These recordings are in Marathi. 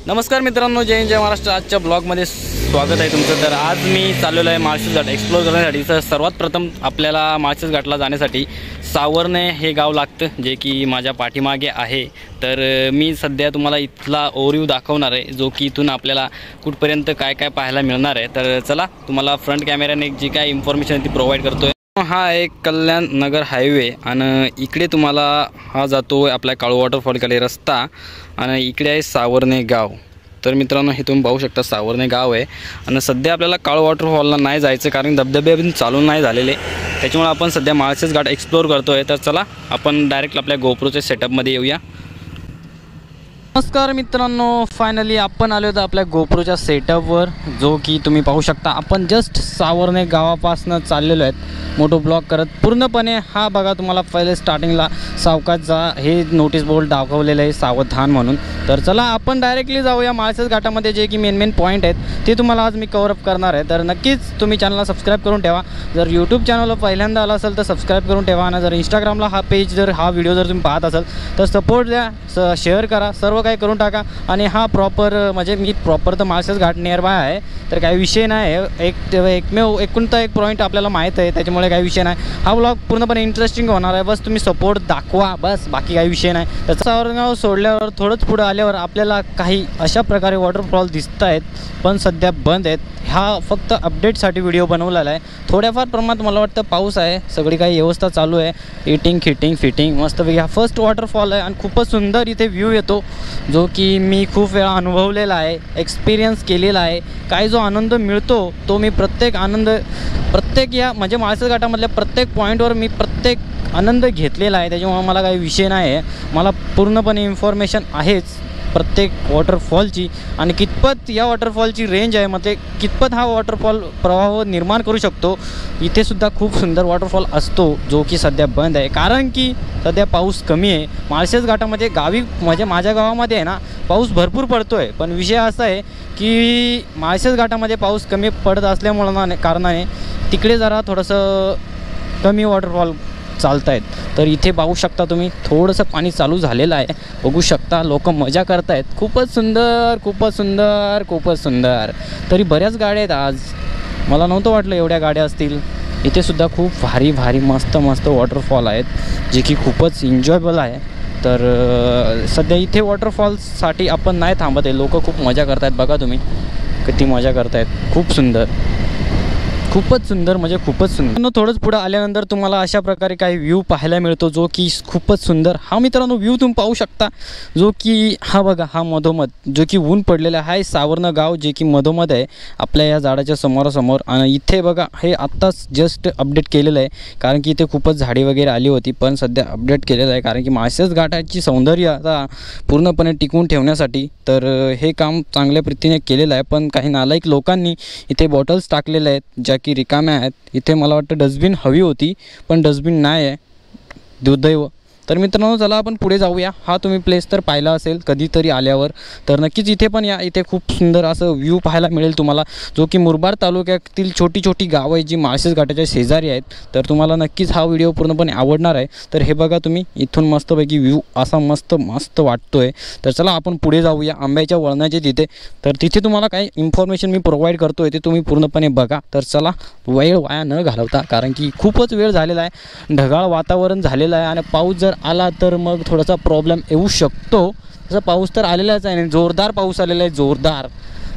नमस्कार मित्रांनो, जय हिंद जय महाराष्ट्र। आजच्या ब्लॉगमध्ये स्वागत आहे तुमचं। तर आज मी चाललेलो आहे माळशेज घाट एक्सप्लोर करण्यासाठी। तर सर्वात प्रथम आपल्याला माळशेज घाटला जाण्यासाठी सावर्णे हे गाव लागतं, जे की माझ्या पाठीमागे आहे। तर मी सध्या तुम्हाला इथला ओव्हरव्ह्यू दाखवणार आहे, जो की इथून आपल्याला कुठपर्यंत काय काय पाहायला मिळणार आहे। तर चला, तुम्हाला फ्रंट कॅमेऱ्याने जी काय इन्फॉर्मेशन ती प्रोव्हाइड करतोय। हा एक कल्याण नगर हायवे आणि इकडे तुम्हाला हा जातो आपल्या काळू वॉटरफॉलकडे रस्ता आणि इकडे आहे सावर्णे गाव। तर मित्रांनो, हे तुम्ही पाहू शकता सावर्णे गाव आहे आणि सध्या आपल्याला काळू वॉटरफॉलला नाही जायचं, कारण धबधबे अजून चालू नाही झालेले, त्याच्यामुळे आपण सध्या माळशेज घाट एक्सप्लोर करतोय। तर चला, आपण डायरेक्ट आपल्या गोप्रोच्या सेटअपमध्ये येऊया। नमस्कार मित्रांनो, फायनली आपण आलो होतो आपल्या गोप्रोच्या सेटअपवर, जो की तुम्ही पाहू शकता। आपण जस्ट सावर्णे गावापासून चाललेलो आहेत मोठो ब्लॉग करत पूर्णपणे। हा बघा, तुम्हाला पहिले स्टार्टिंगला सावकाशचा हे नोटीस बोर्ड दाखवलेलं आहे सावधान म्हणून। तर चला, आपण डायरेक्टली जाऊया माळशेज घाटामध्ये, जे की मेन पॉईंट आहेत ते तुम्हाला आज मी कव्हर अप करणार आहे। तर नक्कीच तुम्ही चॅनलला सबस्क्राईब करून ठेवा। जर यूट्यूब चॅनलला पहिल्यांदा आला असेल तर सबस्क्राईब करून ठेवा, आणि जर इंस्टाग्रामला हा पेज हा व्हिडिओ जर तुम्ही पाहत असाल तर सपोर्ट द्या, शेअर करा, सर्व काही करून टाका। आणि हा प्रॉपर म्हणजे मी प्रॉपर तर माळशेज घाट नियर बाय आहे, तर काही विषय नाही। एकूणता एक पॉईंट आपल्याला माहीत आहे, त्याच्यामुळे काही विषय नाही। हा ब्लॉग पूर्णपणे इंटरेस्टिंग होणार आहे, बस तुम्ही सपोर्ट दाखवा, बस बाकी काही विषय नाही। तर सावर्णे सोडल्यावर थोडंच पुढे आल्यावर आपल्याला काही अशा प्रकारे वॉटरफॉल दिसत आहेत, पण सध्या बंद आहेत। हा फक्त अपडेटसाठी व्हिडिओ बनवलेला आहे। थोड्याफार प्रमाणात मला वाटतं पाऊस आहे, सगळी काही व्यवस्था चालू आहे, हिटिंग फिटिंग मस्तपैकी। हा फर्स्ट वॉटरफॉल आहे आणि खूपच सुंदर इथे व्ह्यू येतो, जो की मी खूप वेळा अनुभवलेला आहे, एक्सपिरियन्स केलेला आहे। काही जो आनंद मिळतो तो मी प्रत्येक या म्हणजे माळशेज घाटामधल्या प्रत्येक पॉईंटवर मी प्रत्येक आनंद घेतलेला आहे, त्याच्यामुळे मला काही विषय नाही आहे। मला पूर्णपणे इन्फॉर्मेशन आहेच प्रत्येक वॉटरफॉलची, आणि कितपत या वॉटरफॉलची रेंज आहे, म्हणजे कितपत हा वॉटरफॉल प्रवाह निर्माण करू शकतो। इथे सुद्धा खूप सुंदर वॉटरफॉल असतो, जो की सध्या बंद आहे, कारण की सध्या पाऊस कमी आहे। माळशेज घाटामध्ये गावी म्हणजे माझ्या गावामध्ये आहे ना, पाऊस भरपूर पडतो आहे, पण विषय असा आहे की माळशेज घाटामध्ये पाऊस कमी पडत असल्यामुळे कारणाने तिकडे जरा थोडंसं कमी वॉटरफॉल चालत आहेत। तर इथे पाहू शकता तुम्ही, थोडंसं पाणी चालू झालेलं आहे, बघू शकता, लोक मजा करत आहेत। खूपच सुंदर। तरी बऱ्याच गाड्या आहेत आज, मला नव्हतं वाटलं एवढ्या गाड्या असतील। इथे सुद्धा खूप भारी मस्त वॉटरफॉल आहेत, जे की खूपच एन्जॉयबल आहे। तर सध्या इथे वॉटरफॉल्ससाठी आपण नाही थांबत आहे, लोक खूप मजा करत आहेत, बघा तुम्ही किती मजा करत आहेत। खूपच सुंदर। थोडंच पुढे आल्यानंतर तुम्हाला अशा प्रकारे काही व्ह्यू पाहायला मिळतो, जो की खूपच सुंदर। हा मित्रांनो व्ह्यू तुम्ही पाहू शकता, जो की हा बघा, हा मधोमध जो की ऊन पडलेला आहे, सावर्णे गाव जे की मधोमध आहे आपल्या या झाडाच्या समोरासमोर। आणि इथे बघा, हे आत्ताच जस्ट अपडेट केलेलं आहे, कारण की इथे खूपच झाडी वगैरे आली होती, पण सध्या अपडेट केलेलं आहे, कारण की माळशेज घाटाची सौंदर्य आता पूर्णपणे टिकवून ठेवण्यासाठी तर हे काम चांगल्या प्रीतीने केलेलं आहे। पण काही नालायक लोकांनी इथे बॉटल्स टाकलेल्या आहेत, ज्या की रिकाम्या आहेत। इथे मला वाटतं डस्टबिन हवी होती, पण डस्टबिन नाही आहे, दुर्दैव। तर मित्रांनो, चला आपण पुढे जाऊया। हा तुम्ही प्लेस तर पाहिला असेल कधीतरी आल्यावर, तर नक्कीच इथे पण या। इथे खूप सुंदर असं व्ह्यू पाहायला मिळेल तुम्हाला, जो की मुरबाड तालुक्यातील छोटी गावं आहेत, जी माळशेज घाटाच्या शेजारी आहेत। तर तुम्हाला नक्कीच हा व्हिडिओ पूर्णपणे आवडणार आहे। तर हे बघा तुम्ही, इथून मस्तपैकी व्ह्यू असा मस्त वाटतोय। तर चला आपण पुढे जाऊया आंब्याच्या वळणाचे तिथे। तर तिथे तुम्हाला काही इन्फॉर्मेशन मी प्रोव्हाइड करतोय, ते तुम्ही पूर्णपणे बघा। तर चला, वेळ वाया न घालवता, कारण की खूपच वेळ झालेला आहे, ढगाळ वातावरण झालेलं आहे, आणि पाऊस जर आला तर मग थोडासा प्रॉब्लेम येऊ शकतो। तसा पाऊस तर आलेलाच आहे, जोरदार पाऊस आलेला आहे, जोरदार।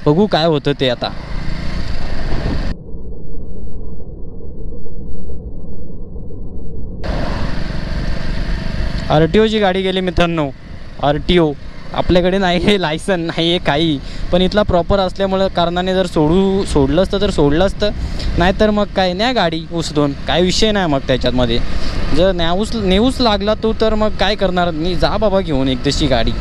बघू काय होतं ते आता। RTOची गाडी गेली मित्रांनो, RTO आपल्याकडे नाही आहे, लायसन नाही आहे काही, पण इथला प्रॉपर असल्यामुळं कारणाने जर सोडलं असतं तर सोडलं असतं, नाहीतर मग काय नाही, गाडी उचलून काय विषय नाही। मग त्याच्यामध्ये जर नेऊच लागला तो, तर मग काय करणार मी, जा बाबा घेऊन एक तशी गाडी,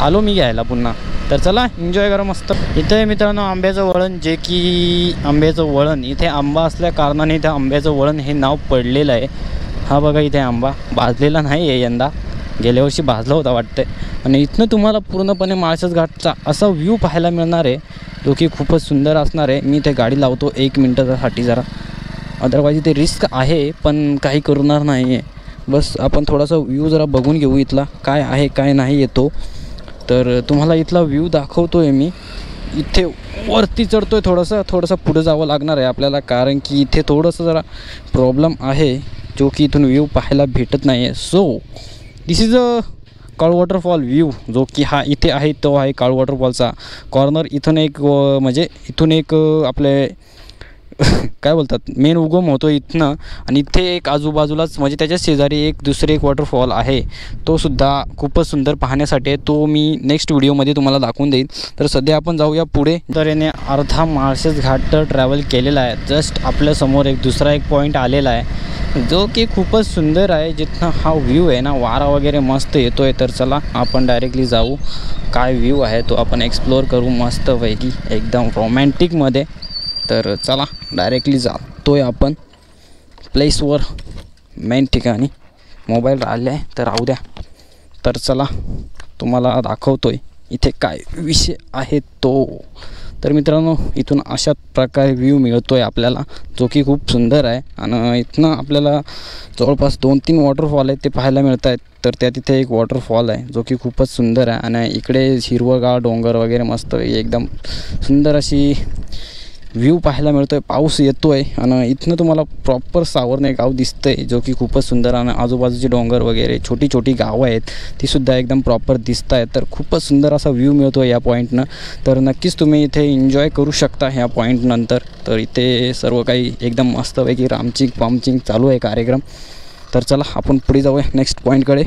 आलो मी घ्यायला पुन्हा। तर चला, एन्जॉय करा मस्त। इथे मित्रांनो आंब्याचं वळण, जे की आंब्याचं वळण, इथे आंबा असल्या कारणाने इथे आंब्याचं वळण हे नाव पडलेलं आहे। हा बघा, इथे आंबा भाजलेला नाही आहे यंदा, गेल्या वर्षी भाजला होता वाटतं। आणि इथनं तुम्हाला पूर्णपणे माळशेज घाटचा असा व्ह्यू पाहायला मिळणार आहे, जो की खूपच सुंदर असणार आहे। मी ते गाडी लावतो 1 मिनटासाठी जरा, अदरवाईज ते रिस्क आहे, पण काही करणार नाही आहे। बस आपण थोडासा व्ह्यू जरा बघून घेऊ इथला, काय आहे काय नाही येतो। तर तुम्हाला इथला व्ह्यू दाखवतो आहे मी. इथे वरती चढतो आहे, थोडंसं पुढं जावं लागणार आहे आपल्याला, कारण की इथे थोडंसं जरा प्रॉब्लेम आहे जो की इथून व्ह्यू पाहायला भेटत नाही आहे. सो दिस इज अ काळ वॉटरफॉल व्ह्यू, जो की हा इथे आहे तो आहे काळ वॉटरफॉलचा कॉर्नर. इथून एक म्हणजे इथून एक आपले काय बोलतात मेन उगम होतो इथनं, आणि इथे एक आजूबाजूलाच म्हणजे त्याच्या शेजारी एक वॉटरफॉल आहे, तो सुद्धा खूपच सुंदर पाहण्यासाठी आहे. तो मी नेक्स्ट व्हिडिओमध्ये तुम्हाला दाखवून देईन. तर सध्या आपण जाऊया पुढे. तर याने अर्धा माळशेज घाट तर ट्रॅव्हल केलेला आहे. जस्ट आपल्यासमोर एक दुसरा पॉईंट आलेला आहे जो की खूपच सुंदर आहे, जिथनं हा व्ह्यू आहे ना, वारा वगैरे मस्त येतो आहे. तर चला आपण डायरेक्टली जाऊ, काय व्ह्यू आहे तो आपण एक्सप्लोअर करू मस्तपैकी एकदम रोमॅन्टिकमध्ये. तर चला डायरेक्टली जातो आहे आपण प्लेसवर, मेन ठिकाणी. मोबाईल राहिले आहे तर राहू द्या. तर चला तुम्हाला दाखवतो आहे इथे काय विषय आहे तो. तर मित्रांनो, इथून अशा प्रकारे व्ह्यू मिळतो आहे आपल्याला, जो की खूप सुंदर आहे. आणि इथनं आपल्याला जवळपास 2-3 वॉटरफॉल आहेत ते पाहायला मिळत आहेत. तर त्या तिथे एक वॉटरफॉल आहे जो की खूपच सुंदर आहे, आणि इकडे हिरवगाळ डोंगर वगैरे मस्त एकदम सुंदर अशी व्ह्यू पाहायला मिळतो आहे. पाऊस येतो आहे आणि इथनं तुम्हाला प्रॉपर सावर्णे गाव दिसतं आहे, जो की खूपच सुंदर. आणि आजूबाजूचे डोंगर वगैरे छोटी छोटी गावं आहेत तीसुद्धा एकदम प्रॉपर दिसत आहेत. तर खूपच सुंदर असा व्ह्यू मिळतो आहे या पॉईंटनं. तर नक्कीच तुम्ही इथे एन्जॉय करू शकता ह्या पॉईंटनंतर. तर इथे सर्व काही एकदम मस्तपैकी रामचिंग पामचिंग चालू आहे कार्यक्रम. तर चला आपण पुढे जाऊया नेक्स्ट पॉईंटकडे.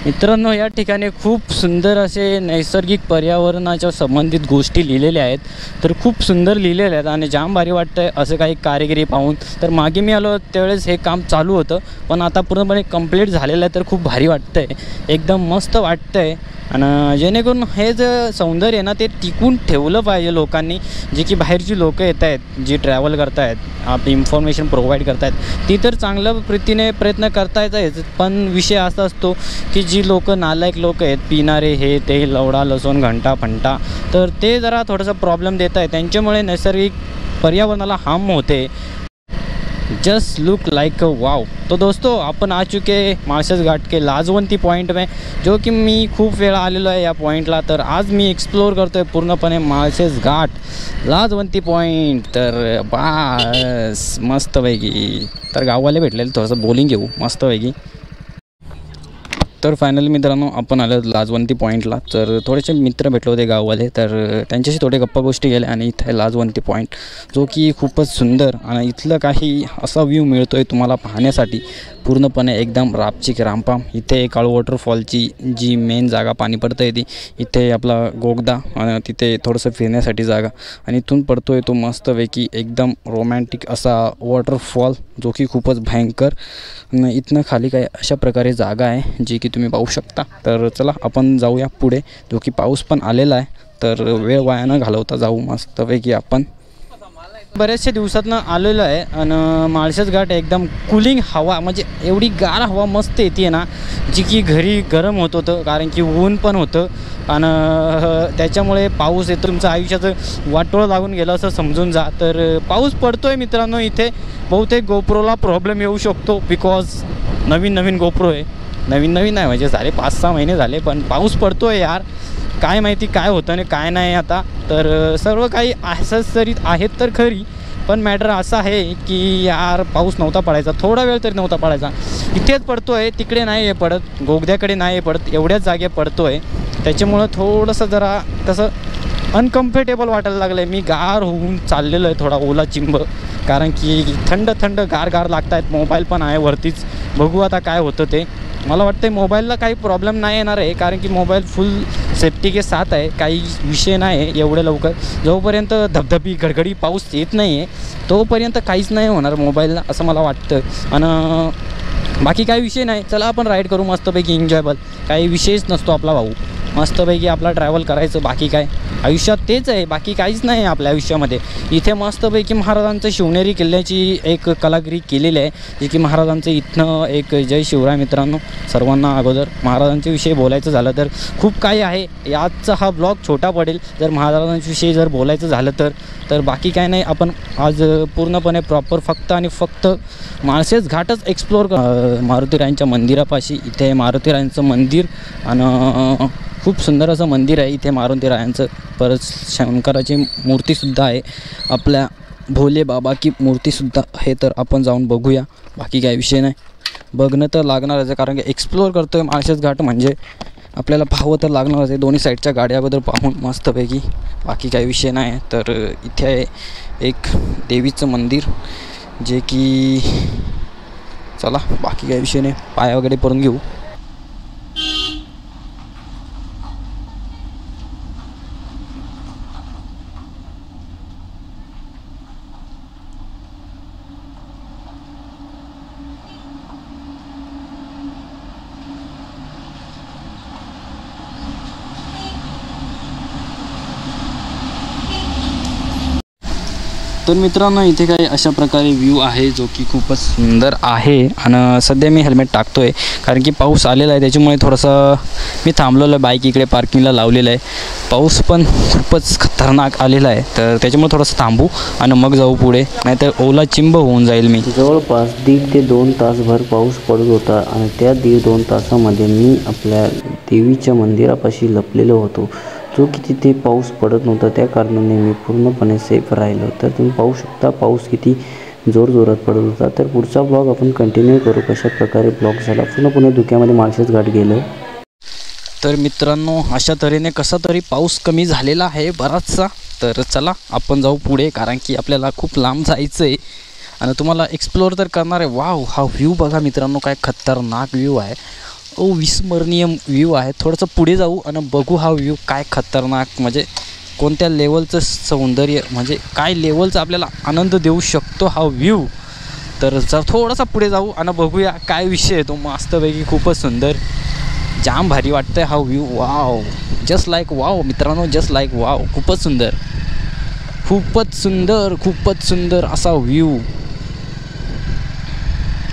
मित्रांनो, या ठिकाणी खूप सुंदर असे नैसर्गिक पर्यावरणाच्या संबंधित गोष्टी लिहिलेल्या आहेत. तर खूप सुंदर लिहिलेल्या आहेत आणि जाम भारी वाटतं आहे असं काही कारिगिरी पाहून. तर मागे मी आलो त्यावेळेस हे काम चालू होतं, पण आता पूर्णपणे कंप्लीट झालेलं आहे. तर खूप भारी वाटतं आहे, एकदम मस्त वाटतं आहे. आणि जेणेकरून हे जे सौंदर्य आहे ना, ते टिकून ठेवलं पाहिजे लोकांनी. जे की बाहेरची लोकं येत आहेत, जी ट्रॅव्हल करत आहेत, आपली इन्फॉर्मेशन प्रोव्हाइड करत आहेत, ती तर चांगल्या रीतीने प्रयत्न करतायच. पण विषय असा असतो की जी लोकं नालायक लोकं आहेत, पिणारे हे ते लवडा लसूण घंटा फंटा, तर ते जरा थोडंसं प्रॉब्लेम देत आहे. त्यांच्यामुळे नैसर्गिक पर्यावरणाला हार्म होते. जस्ट लुक लाइक अ वाव. तो दोस्तों, अपन आ चुके माळशेज घाट के लाजवंती पॉइंट में, जो कि मी खूप वेळा आलेलो आहे या पॉईंटला. तर आज मी एक्सप्लोअर करतो आहे पूर्णपणे माळशेज घाट लाजवंती पॉईंट. तर बस मस्तपैकी. तर गाववाले भेटलेले, थोडंसं बोलिंग घेऊ मस्तपैकी. तर फायनली मित्रांनो, आपण आलो लाजवंती पॉईंटला. तर थोडेसे मित्र भेटले होते गाववाले, तर त्यांच्याशी थोडे गप्पा गोष्टी केल्या. आणि इथे लाजवंती पॉईंट, जो की खूपच सुंदर, आणि इथलं काही असा व्ह्यू मिळतो आहे तुम्हाला पाहण्यासाठी पूर्णपणे एकदम रापचिक रामपाम. इथे काळ वॉटरफॉलची जी मेन जागा पाणी पडतं आहे ती इथे आपला गोगदा, आणि तिथे थोडंसं फिरण्यासाठी जागा, आणि इथून पडतो आहे तो मस्तपैकी एकदम रोमॅन्टिक असा वॉटरफॉल, जो की खूपच भयंकर. इथनं खाली काय अशा प्रकारे जागा आहे जी की तुम्ही पाहू शकता. तर चला आपण जाऊया पुढे, जो की पाऊस पण आलेला आहे. तर वेळ वाया न घालवता जाऊ मस्तपैकी आपण. बऱ्याचशा दिवसातनं आलेलं आहे, आणि माळशेज घाट एकदम कूलिंग हवा, म्हणजे एवढी गार हवा मस्त येते ना, जी की घरी गरम होत होतं, कारण की ऊन पण होतं. आणि त्याच्यामुळे पाऊस येतो, तुमचं आयुष्याचं वाटोळं लागून गेलं असं समजून जा. तर पाऊस पडतो आहे मित्रांनो. इथे बहुतेक गोप्रोला प्रॉब्लेम येऊ शकतो, बिकॉज नवीन गोप्रो आहे. नवीन नाही म्हणजे झाले 5-6 महिने झाले, पण पाऊस पडतो आहे यार. काय माहिती काय होतं आणि काय नाही आता. तर सर्व काही असंच तरी आहेत तर खरी, पण मॅटर असं आहे की यार पाऊस नव्हता पडायचा, थोडा वेळ तरी नव्हता पडायचा. इथेच पडतो आहे, तिकडे नाही आहे पडत, गोगद्याकडे नाही आहे पडत, एवढ्याच जागे पडतो आहे. त्याच्यामुळं थोडंसं जरा कसं अनकम्फर्टेबल वाटायला लागलं आहे. मी गार होऊन चाललेलो आहे, थोडा ओला चिंब, कारण की थंड गार लागत आहेत. मोबाईल पण आहे वरतीच, बघू आता काय होतं ते. मला वाटतं मोबाईलला काही प्रॉब्लेम नाही येणार आहे, कारण की मोबाईल फुल सेफ्टी के साथ आहे, काही विषय नाही आहे एवढ्या लवकर. जोपर्यंत धबधबी गडगडी पाऊस येत नाही आहे तोपर्यंत काहीच नाही होणार मोबाईलला, असं मला वाटतं. आणि बाकी काही विषय नाही. चला आपण राईड करू मस्तपैकी एन्जॉयबल, काही विषयच नसतो आपला भाऊ. मस्तपैकी आपला ट्रॅव्हल करायचं. बाकी काय आयुष्यात तेच आहे, बाकी काहीच नाही आहे आपल्या आयुष्यामध्ये. इथे मस्तपैकी महाराजांचं शिवनेरी किल्ल्याची एक कलागिरी केलेली आहे, जे की महाराजांचं इथनं एक जय शिवराय. मित्रांनो, सर्वांना अगोदर महाराजांच्या विषयी बोलायचं झालं तर खूप काही आहे. आजचा हा ब्लॉग छोटा पडेल जर महाराजांविषयी जर बोलायचं झालं तर बाकी काय नाही. आपण आज पूर्णपणे प्रॉपर फक्त आणि फक्त माळशेज घाटच एक्सप्लोर मारुतीरायांच्या मंदिरापाशी. इथे मारुतीरायांचं मंदिर आणि खूप सुंदर असं मंदिर आहे इथे मारुतीरायांचं. परत शंकराची मूर्तीसुद्धा आहे, आपल्या भोले बाबा की मूर्तीसुद्धा आहे. तर आपण जाऊन बघूया. बाकी काय विषय नाही, बघणं तर लागणारच आहे, कारण की एक्सप्लोअर करतो आहे माळशेज घाट म्हणजे आपल्याला पाहावं तर लागणारच आहे. दोन्ही साईडच्या गाड्या अगोदर पाहून मस्तपैकी. बाकी काही विषय नाही. तर इथे आहे एक देवीचं मंदिर, जे की चला बाकी काही विषय नाही, पाया वगैरे पडून घेऊ. तर मित्रांनो, इथे काही अशा प्रकारे व्ह्यू आहे जो की खूपच सुंदर आहे. आणि सध्या मी हेल्मेट टाकतो आहे कारण की पाऊस आलेला आहे, त्याच्यामुळे थोडंसं मी थांबलेलो आहे. बाईक इकडे पार्किंगला लावलेलं आहे. पाऊस पण खूपच खतरनाक आलेला आहे, तर त्याच्यामुळे थोडंसं थांबू आणि मग जाऊ पुढे, नाहीतर ओला चिंब होऊन जाईल मी. जवळपास 1.5 ते 2 तासभर पाऊस पडत होता आणि त्या 1.5-2 तासामध्ये मी आपल्या देवीच्या मंदिरापाशी लपलेलो होतो, जो की तिथे पाऊस पडत नव्हता. त्या कारणाने मी पूर्णपणे सेफ राहिलो. तर तुम्ही पाहू शकता पाऊस किती जोरजोरात पडत होता. तर पुढचा ब्लॉग आपण कंटिन्यू करू, कशा प्रकारे ब्लॉग झाला. पूर्ण धुक्यामध्ये माळशेज घाट गेलं. तर मित्रांनो, अशा तऱ्हेने कसा तरी पाऊस कमी झालेला आहे बराचसा. तर चला आपण जाऊ पुढे, कारण की आपल्याला खूप लांब जायचं आहे आणि तुम्हाला एक्सप्लोअर तर करणार आहे. वाव, हा व्ह्यू बघा मित्रांनो, काय खतरनाक व्ह्यू आहे. विस्मरणीय व्ह्यू आहे. थोडंसं पुढे जाऊ आणि बघू हा व्ह्यू काय खतरनाक, म्हणजे कोणत्या लेवलचं सौंदर्य, म्हणजे काय लेवलचा आपल्याला आनंद देऊ शकतो हा व्ह्यू. तर जर थोडासा पुढे जाऊ आणि बघूया काय विषय आहे तो. मस्तपैकी खूपच सुंदर, जाम भारी वाटतं आहे हा view. Wow, just like wow मित्रांनो, जस्ट लाईक वाव. खूपच सुंदर, खूपच सुंदर, खूपच सुंदर असा व्ह्यू.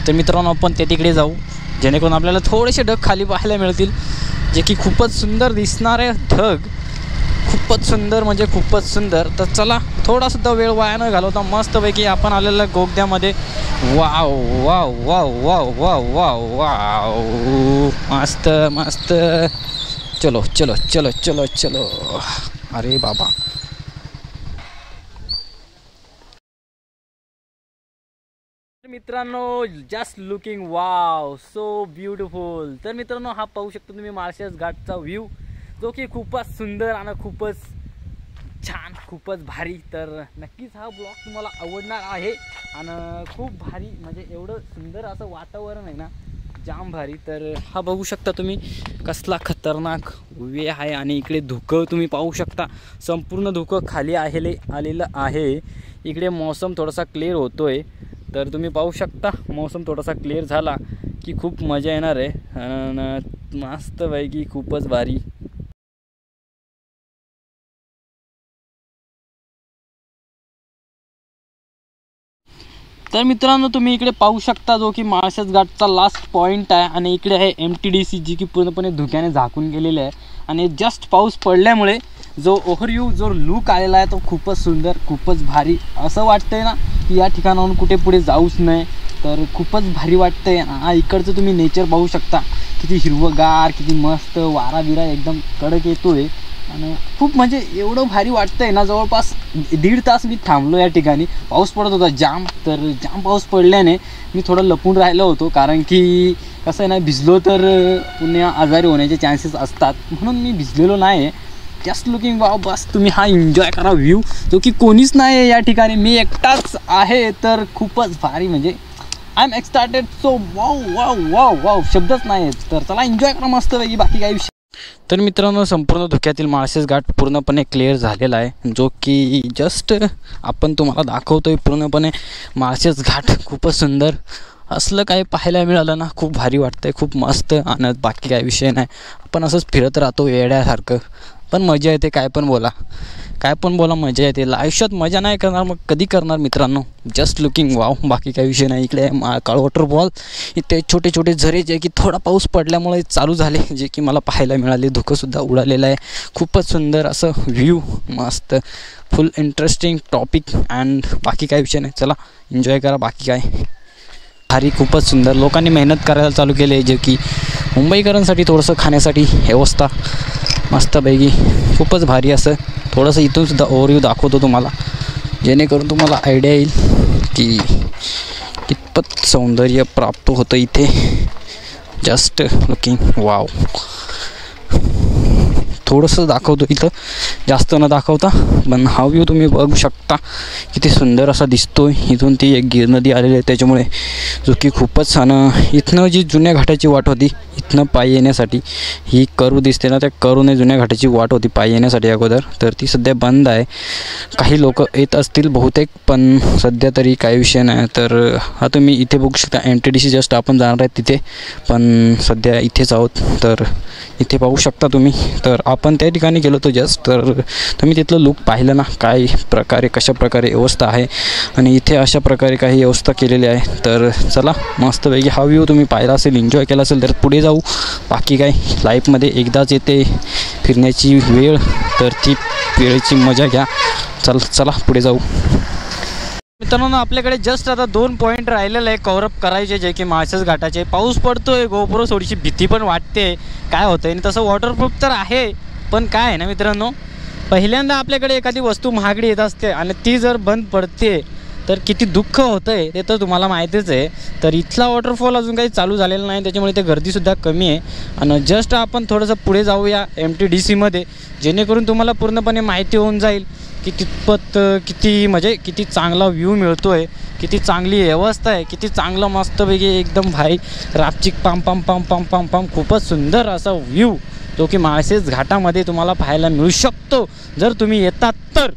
तर मित्रांनो, आपण त्या तिकडे जाऊ, जेणेकरून आपल्याला थोडेसे ढग खाली पाहायला मिळतील, जे की खूपच सुंदर दिसणारे ढग. खूपच सुंदर म्हणजे खूपच सुंदर. तर चला, थोडासुद्धा वेळ वाया न घालवता मस्तपैकी आपण आलेलं गोगद्यामध्ये. Wow wow wow wow wow wow wow, मस्त मस्त. चलो चलो चलो चलो चलो. अरे बाबा, मित्रांनो, just looking wow, so beautiful. तर मित्रांनो, हा पाहू शकता तुम्ही माळशेज घाटचा व्ह्यू, जो की खूपच सुंदर आणि खूपच छान, खूपच भारी. तर नक्कीच हा ब्लॉग तुम्हाला आवडणार आहे आणि खूप भारी, म्हणजे एवढं सुंदर असं वातावरण आहे ना, जाम भारी. तर हा बघू शकता तुम्ही कसला खतरनाक वे आहे. आणि इकडे धुकं तुम्ही पाहू शकता, संपूर्ण धुकं खाली आलेलं आहे. इकडे मौसम थोडासा क्लिअर होतो आहे. तर तुम्ही पाहू शकता, मौसम थोडासा क्लिअर झाला की खूप मजा येणार आहे आणि मस्तपैकी खूपच भारी. तर मित्रांनो, तुम्ही इकडे पाहू शकता, जो की माळशेज घाटचा लास्ट पॉईंट आहे आणि इकडे आहे MTDC, जी की पूर्णपणे धुक्याने झाकून गेलेली आहे. आणि जस्ट पाऊस पडल्यामुळे जो ओव्हरव्ह्यू, जो लुक आलेला आहे तो खूपच सुंदर, खूपच भारी. असं वाटतंय ना की या ठिकाणाहून कुठे पुढे जाऊच नाही. तर खूपच भारी वाटतंय. इकडचं तुम्ही नेचर पाहू शकता, किती हिरवगार, किती मस्त, वारा बिरा एकदम कडक येतोय आणि खूप म्हणजे एवढं भारी वाटतंय ना. जवळपास 1.5 तास मी थांबलो या ठिकाणी. पाऊस पडत होता जाम. तर जाम पाऊस पडल्याने मी थोडं लपून राहिलो होतो, कारण की कसं आहे ना, भिजलो तर पुन्हा आजारी होण्याचे चान्सेस असतात, म्हणून मी भिजलेलो नाही आहे. Just looking wow. बस तुम्ही हा एन्जॉय करा व्ह्यू, जो की कोणीच नाही आहे या ठिकाणी, मी एकटाच आहे. तर खूपच भारी, म्हणजे I am excited. So wow wow wow wow, शब्दच नाही आहेत. तर चला एन्जॉय करा मस्तपैकी, बाकी काही विषय. तर मित्रांनो, संपूर्ण धुक्यातील माळशेज घाट पूर्णपणे क्लिअर झालेला आहे, जो की जस्ट आपण तुम्हाला दाखवतोय. पूर्णपणे माळशेज घाट खूपच सुंदर असलं काही पाहायला मिळालं ना खूप भारी वाटतं आहे, खूप मस्त. आणि बाकी काय विषय नाही, आपण असंच फिरत राहतो येड्यासारखं, पण मजा येते. काय पण बोला मजा येते. आयुष्यात मजा नाही करणार मग कधी करणार मित्रांनो. जस्ट लुकिंग वाव, बाकी काही विषय नाही. इकडे काळ वॉटरफॉल, इथे छोटे छोटे झरे जे की थोडा पाऊस पडल्यामुळे चालू झाले, जे की मला पाहायला मिळाले. धुकंसुद्धा उडालेलं आहे. खूपच सुंदर असं व्ह्यू, मस्त फुल इंटरेस्टिंग टॉपिक. अँड बाकी काही विषय नाही, चला एन्जॉय करा. बाकी काय भारी, खूपच सुंदर. लोकांनी मेहनत करायला चालू केली आहे, जे की मुंबईकरांसाठी थोडंसं खाण्यासाठी व्यवस्था मस्तपैकी खूपच भारी. असं थोडंसं इथूनसुद्धा ओव्हरव्ह्यू दाखवतो तुम्हाला, जेणेकरून तुम्हाला आयडिया येईल की कितपत सौंदर्य प्राप्त होतं इथे. Just looking wow. थोडंसं दाखवतो इथं, जास्त न दाखवता, पण हा व्ह्यू तुम्ही बघू शकता किती सुंदर असा दिसतो आहे. इथून ती एक गिर नदी आलेली आहे, त्याच्यामुळे जो की खूपच छान. इथनं जी जुन्या घाटाची वाट होती, इथनं पायी येण्यासाठी, ही करू दिसते ना, त्या करूने जुन्या घाटाची वाट होती पायी येण्यासाठी अगोदर, तर ती सध्या बंद आहे. काही लोक येत असतील बहुतेक, पण सध्या तरी काही विषय नाही. तर हा तुम्ही इथे बघू शकता, MTDC जस्ट आपण जाणार आहे तिथे, पण सध्या इथेच आहोत. तर इथे पाहू शकता तुम्ही. तर आपण त्या ठिकाणी गेलो होतो जस्ट, तर तुम्ही तिथलं लुक पाहिलं ना, काय प्रकारे कशा प्रकारे व्यवस्था आहे, आणि इथे अशा प्रकारे काही व्यवस्था केलेली आहे. तर चला मस्तपैकी हा व्ह्यू तुम्ही पाहिला असेल, एन्जॉय केला असेल, तर पुढे जाऊ. बाकी काय, लाईफमध्ये एकदाच येते फिरण्याची वेळ, तर ती वेळेची मजा घ्या. चला पुढे जाऊ. मित्रांनो, आपल्याकडे जस्ट आता 2 पॉईंट राहिलेले आहे कव्हरअप करायचे, जे की माळशेज घाटाचे. पाऊस पडतोय, गोप्रो थोडीशी भीती पण वाटते काय होतं आहे. आणि तसं वॉटरप्रूफ तर आहे, पण काय आहे ना मित्रांनो, पहिल्यांदा आपल्याकडे एखादी वस्तू महागडी येत असते आणि ती जर बंद पडते तर किती दुःख होतं आहे ते तर तुम्हाला माहितीच आहे. तर इथला वॉटरफॉल अजून काही चालू झालेला नाही, त्याच्यामुळे ते गर्दीसुद्धा कमी आहे. आणि जस्ट आपण थोडंसं पुढे जाऊया MTDCमध्ये, जेणेकरून तुम्हाला पूर्णपणे माहिती होऊन जाईल की कितपत किती चांगला व्ह्यू मिळतो आहे, किती चांगली व्यवस्था आहे, किती चांगलं मस्तपैकी एकदम भाई रापचिक पाम पाम पाम पाम पाम पाम. खूपच सुंदर असा व्ह्यू जो की माळशेज घाटामध्ये तुम्हाला पाहायला मिळू शकतो, जर तुम्ही येतात तर.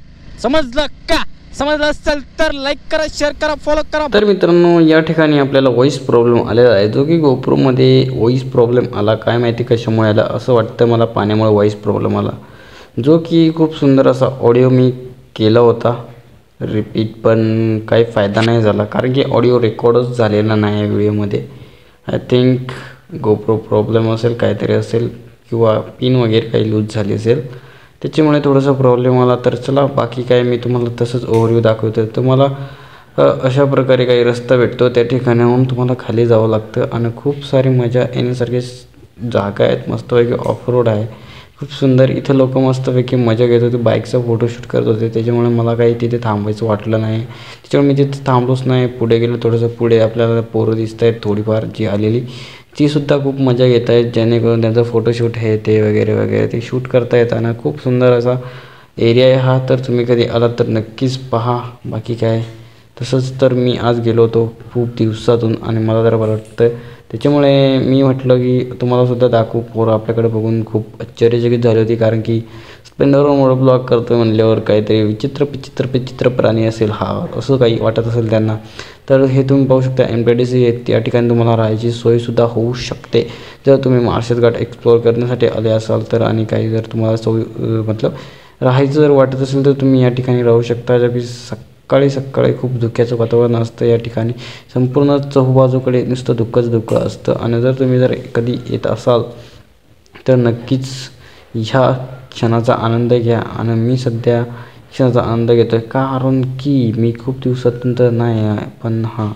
समजलं का? समजलं असेल तर लाईक करा, शेअर करा, फॉलो करा. तर मित्रांनो, या ठिकाणी आपल्याला व्हॉईस प्रॉब्लेम आलेला आहे, जो की गोप्रोमध्ये व्हॉईस प्रॉब्लेम आला. काय माहिती कशामुळे आला, असं वाटतं मला पाण्यामुळे व्हॉईस प्रॉब्लेम आला. जो की खूप सुंदर असा ऑडिओ मी केला होता रिपीट, पण काही फायदा नाही झाला, कारण की ऑडिओ रेकॉर्डच झालेला नाही या व्हिडिओमध्ये. आय थिंक गोप्रो प्रॉब्लेम असेल, काहीतरी असेल, किंवा पिन वगैरे काही लूज झाली असेल, त्याच्यामुळे थोडासा प्रॉब्लेम आला. तर चला, बाकी काय मी तुम्हाला तसंच ओव्हरव्ह्यू दाखवतो. तुम्हाला अशा प्रकारे काही रस्ता भेटतो, त्या ठिकाणाहून तुम्हाला खाली जावं लागतं, आणि खूप सारी मजा येण्यासारखी जागा आहेत. मस्तपैकी ऑफ रोड आहे, खूप सुंदर. इथे लोक मस्तपैकी मजा घेत होते, बाईकचा फोटोशूट करत होते, त्याच्यामुळे मला काही तिथे थांबायचं वाटलं नाही. त्याच्यामुळे मी तिथे थांबलोच नाही. पुढे गेलो, थोडंसं पुढे आपल्याला पोरं दिसत आहेत थोडीफार जी आलेली, तीसुद्धा खूप मजा घेत आहेत, जेणेकरून त्यांचं फोटोशूट हे ते वगैरे वगैरे ते शूट करता येतं. आणि खूप सुंदर असा एरिया आहे हा, तर तुम्ही कधी आलात तर नक्कीच पहा. बाकी काय, तसंच तर मी आज गेलो होतो खूप दिवसातून, आणि मला जरा बरं वाटतं, त्याच्यामुळे मी म्हटलं की तुम्हालासुद्धा दाखवू. पोरं आपल्याकडे बघून खूप आश्चर्यचकित झाली होती, कारण की स्प्लेंडरवर मोठं ब्लॉग करतो म्हणल्यावर काहीतरी विचित्र प्राणी असेल हा, असं काही वाटत असेल त्यांना. तर हे तुम्ही पाहू शकता, MTDC त्या ठिकाणी तुम्हाला राहायची सोयसुद्धा होऊ शकते, जर तुम्ही माळशेज घाट एक्सप्लोअर करण्यासाठी आले असाल तर. आणि काही जर तुम्हाला राहायचं जर वाटत असेल तर तुम्ही या ठिकाणी राहू शकता. जर की सकाळी खूप धुक्याचं वातावरण असतं या ठिकाणी, संपूर्ण चहूबाजूकडे नुसतं धुकंच असतं. आणि जर कधी येत असाल तर नक्कीच ह्या क्षणाचा आनंद घ्या. आणि मी सध्या क्षणाचा आनंद घेतो आहे, कारण की मी खूप दिवसातून तर नाही आहे, पण हां,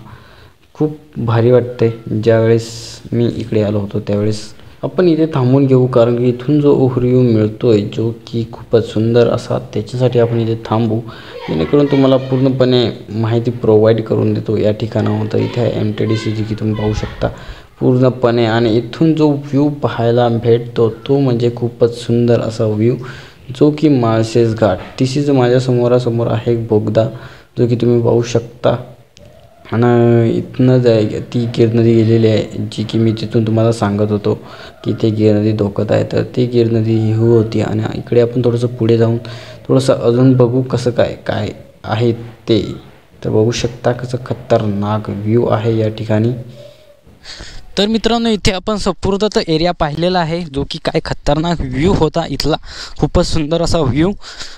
खूप भारी वाटतं आहे. ज्यावेळेस मी इकडे आलो होतो त्यावेळेस आपण इथे थांबून घेऊ, कारण की इथून जो ओव्हरव्ह्यू मिळतो आहे जो की खूपच सुंदर असा, त्याच्यासाठी आपण इथे थांबू, जेणेकरून तुम्हाला पूर्णपणे माहिती प्रोव्हाइड करून देतो या ठिकाणावर. तर इथे आहे MTDC, जी की तुम्ही पाहू शकता पूर्णपणे. आणि इथून जो व्ह्यू पाहायला भेटतो तो म्हणजे खूपच सुंदर असा व्ह्यू, जो की माळशेज घाट. तिशीच माझ्या समोरासमोर आहे एक बोगदा, जो की तुम्ही पाहू शकता. आणि इथनं ती गिर नदी गेलेली आहे, जी की मी तिथून तुम्हाला सांगत होतो की ते गिर नदी धोक्यात आहे. तर ती गिर नदी ही होती. आणि इकडे आपण थोडंसं पुढे जाऊन थोडंसं अजून बघू कसं काय आहे ते. तर बघू शकता कसं खतरनाक व्ह्यू आहे या ठिकाणी. तर मित्रांनो, इथे आपण संपूर्ण एरिया पाहिलेला आहे, जो की काय खतरनाक व्ह्यू होता इथला. खूपच सुंदर असा व्ह्यू,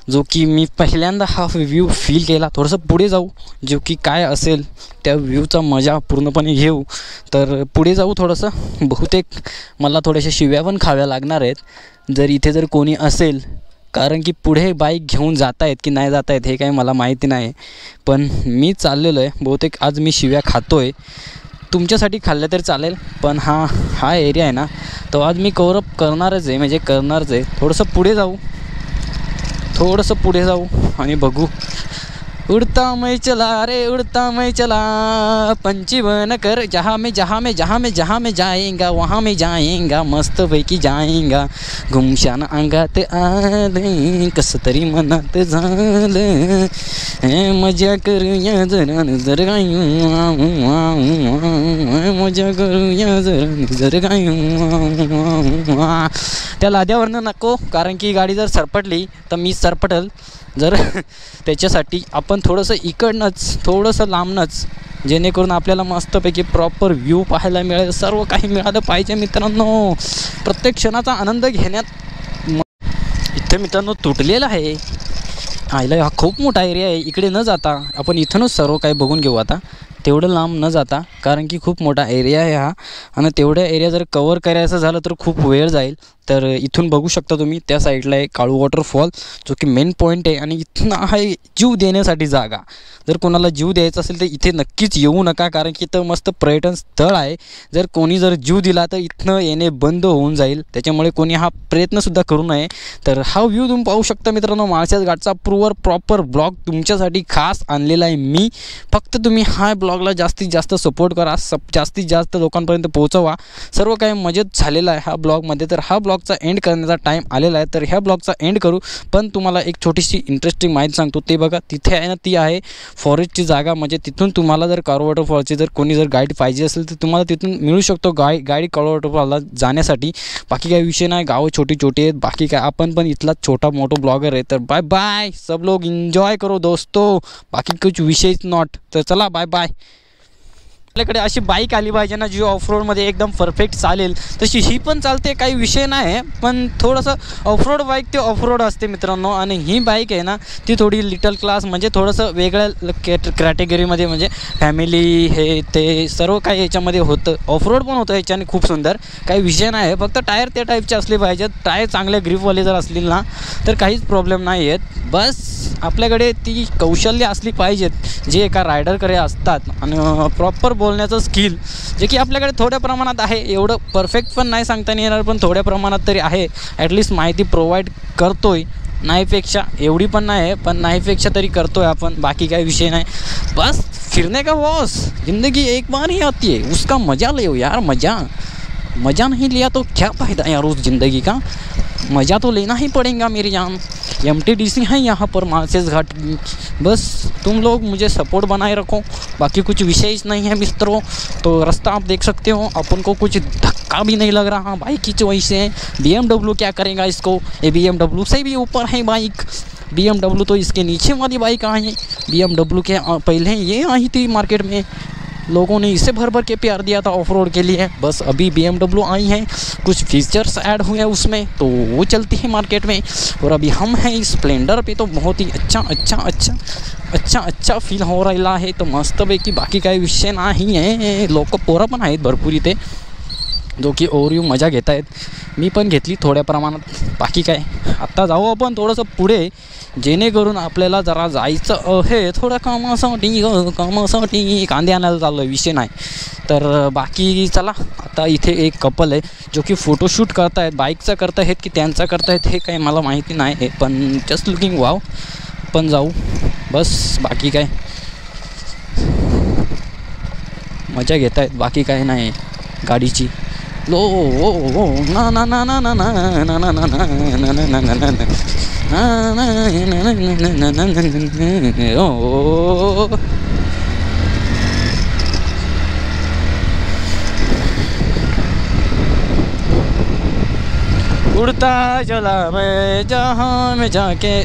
जो की मी पहिल्यांदा हा व्ह्यू फील केला. थोडंसं पुढे जाऊ, जो की काय असेल त्या व्ह्यूचा मजा पूर्णपणे घेऊ. तर पुढे जाऊ थोडंसं. बहुतेक मला थोड्याशा शिव्या पण खाव्या लागणार आहेत जर इथे जर कोणी असेल, कारण की पुढे बाईक घेऊन जात आहेत की नाही जात आहेत हे काही मला माहिती नाही. पण मी चाललेलो आहे, बहुतेक आज मी शिव्या खातो आहे. तुमच्यासाठी खाल्लं तरी चालेल, पण हा एरिया आहे ना, तो आज मी कव्हरअप करणारच आहे, म्हणजे करणारच आहे. थोडंसं पुढे जाऊ आणि बघू. उड़ता मैं चला रे उड़ता मैं चला, पंछी बन कर जहाँ में जाएंगा वहाँ में जाएंगा, मस्त पैकी जाएंगा. गुमशान अंगात आलं कसं तरी मनात झालं, मजा करूया जरा नजर गायू, मजा करूया जरा नजर गायू. त्या लाद्यावरनं नको, कारण की गाडी जर सरपटली तर मी सरपटल. जर त्याच्यासाठी आपण थोडंसं इकडनंच थोडंसं लांबनंच, जेणेकरून आपल्याला मस्तपैकी प्रॉपर व्ह्यू पाहायला मिळेल. सर्व काही मिळालं पाहिजे मित्रांनो, प्रत्येक क्षणाचा आनंद घेण्यात. इथे मित्रांनो तुटलेला आहे आईला, हा खूप मोठा एरिया आहे. इकडे न जाता आपण इथूनच सर्व काही बघून घेऊ आता, तेवढं लांब न जाता, कारण की खूप मोठा एरिया आहे हा. आणि तेवढ्या एरिया जर कवर करायचं झालं तर खूप वेळ जाईल. तर इथून बघू शकता तुम्ही, त्या साईडला आहे काळू वॉटरफॉल, जो की मेन पॉईंट आहे. आणि इथनं आहे जीव देण्यासाठी जागा. जर कोणाला जीव द्यायचा असेल तर इथे नक्कीच येऊ नका, कारण की इथं मस्त पर्यटन स्थळ आहे. जर कोणी जर जीव दिला तर इथनं येणे बंद होऊन जाईल, त्याच्यामुळे कोणी हा प्रयत्नसुद्धा करू नये. तर हा व्ह्यू तुम्ही पाहू शकता मित्रांनो, माळशेज घाटचा प्रॉपर ब्लॉग तुमच्यासाठी खास आणलेला आहे मी. फक्त तुम्ही हा ब्लॉगला जास्तीत जास्त सपोर्ट करा, जास्तीत जास्त लोकांपर्यंत पोहोचवा. सर्व काही मजेत झालेलं आहे ह्या ब्लॉगमध्ये. तर हा ब्लॉगचा एंड करण्याचा टाईम आलेला आहे, तर ह्या ब्लॉगचा एंड करू. पण तुम्हाला एक छोटीशी इंटरेस्टिंग माहिती सांगतो, ते बघा तिथे आहे ना, ती आहे फॉरेस्टची जागा. म्हणजे तिथून तुम्हाला जर काळू वॉटरफॉलची जर कोणी जर गाईड पाहिजे असेल तर तुम्हाला तिथून मिळू शकतो गाईड काळू वॉटरफॉलला जाण्यासाठी. बाकी काही विषय नाही, गावं छोटी आहेत. बाकी काय, आपण पण इथला छोटा मोठा ब्लॉगर आहे. तर बाय बाय, सब लोग एन्जॉय करो दोस्तों, बाकी कुछ विषयच नॉट. तर चला बाय बाय. आपल्याकडे अशी बाईक आली पाहिजे ना, जी ऑफरोडमध्ये एकदम परफेक्ट चालेल. तशी ही पण चालते, काही विषय नाही आहे. पण थोडंसं ऑफरोड बाईक ते ऑफरोड असते मित्रांनो. आणि ही बाईक आहे ना, ती थोडी लिटल क्लास, म्हणजे थोडंसं वेगळ्या कॅटेगरीमध्ये, म्हणजे फॅमिली हे ते सर्व काही याच्यामध्ये होतं. ऑफरोड पण होतं याच्याने खूप सुंदर, काही विषय नाही आहे. फक्त टायर त्या टाईपचे असले पाहिजेत. टायर चांगल्या ग्रिपवाले जर असतील ना तर काहीच प्रॉब्लेम नाही आहेत. बस आपल्याकडे ती कौशल्य असली पाहिजेत, जे एका रायडरकडे असतात. आणि प्रॉपर बोलण्याचं स्किल, जे की आपल्याकडे थोड्या प्रमाणात आहे. एवढं परफेक्ट पण नाही सांगता नाही येणार, पण थोड्या प्रमाणात तरी आहे. ॲटलिस्ट माहिती प्रोव्हाइड करतोय, नाहीपेक्षा एवढी पण नाही आहे, पण नाहीपेक्षा तरी करतोय आपण. बाकी काही विषय नाही. बस फिरने का बॉस, ज़िंदगी एक बार ही आती है, उसका मज़ा लो यार. मज़ा नहीं लिया तो क्या फ़ायदा यार उस ज़िंदगी का. मज़ा तो लेना ही पड़ेगा मेरी जान. MTDC है यहाँ पर माळशेज घाट. बस तुम लोग मुझे सपोर्ट बनाए रखो, बाकी कुछ विशेष नहीं है मित्रों. तो रास्ता आप देख सकते हो, अपन को कुछ धक्का भी नहीं लग रहा बाइक की वजह से. BMW क्या करेगा इसको, ये BMW से भी ऊपर है बाइक. BMW तो इसके नीचे वाली बाइक आई है. BMW के पहले ये आई थी मार्केट में, लोगों ने इसे भर के प्यार दिया था ऑफ रोड के लिए. बस अभी BMW आई है, कुछ फीचर्स ऐड हुए हैं उसमें, तो वो चलती है मार्केट में. और अभी हम हैं इस स्प्लेंडर पे, तो बहुत ही अच्छा फील हो रहा है. तो मस्तपैकी बाकी काही विषय नाही आहे. लोक पोरं पण आहेत भरपूर इथे, जो की ओव्हरव्ह्यू मजा घेत आहेत. मी पण घेतली थोड्या प्रमाणात. बाकी काय, आत्ता जाऊ आपण थोडंसं पुढे, जेणेकरून आपल्याला जरा जायचं आहे थोडं कामासाठी. कांदे आणायला चाललं, विषय नाही. तर बाकी चला, आता इथे एक कपल आहे जो की फोटोशूट करतायत. बाईकचा करतायत की त्यांचा करतायत हे काही मला माहिती नाही आहे, पण जस्ट लुकिंग वाव. पण जाऊ बस, बाकी काय मजा घेत आहेत. बाकी काय नाही गाडीची. लो ना ना ना ना ना ना ना ना ना ना ना ना ना ओ. उड़ता चला मैं जहाँ में जाके